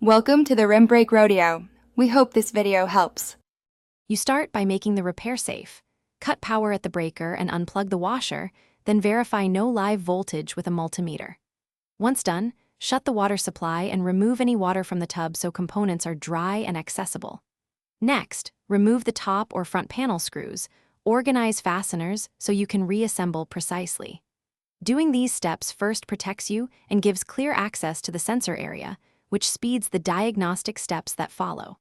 Welcome to the Rim Brake Rodeo. We hope this video helps. You start by making the repair safe. Cut power at the breaker and unplug the washer, then verify no live voltage with a multimeter. Once done, shut the water supply and remove any water from the tub so components are dry and accessible. Next, remove the top or front panel screws. Organize fasteners so you can reassemble precisely. Doing these steps first protects you and gives clear access to the sensor area, which speeds the diagnostic steps that follow.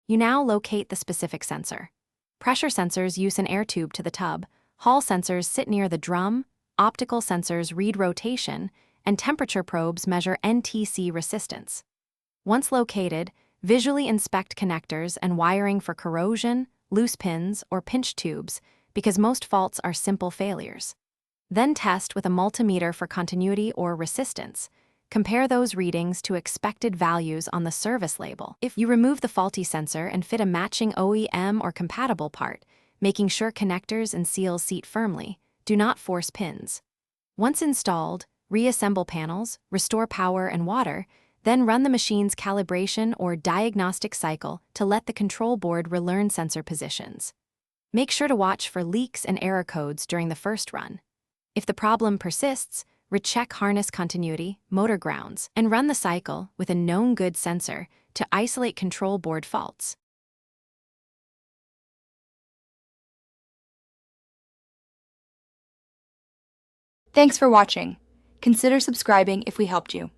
You now locate the specific sensor. Pressure sensors use an air tube to the tub, Hall sensors sit near the drum, optical sensors read rotation, and temperature probes measure NTC resistance. Once located, visually inspect connectors and wiring for corrosion, loose pins, or pinched tubes, because most faults are simple failures. Then test with a multimeter for continuity or resistance. Compare those readings to expected values on the service label. If you remove the faulty sensor and fit a matching OEM or compatible part, making sure connectors and seals seat firmly, do not force pins. Once installed, reassemble panels, restore power and water, then run the machine's calibration or diagnostic cycle to let the control board relearn sensor positions. Make sure to watch for leaks and error codes during the first run. If the problem persists, recheck harness continuity, motor grounds, and run the cycle with a known good sensor to isolate control board faults. Thanks for watching. Consider subscribing if we helped you.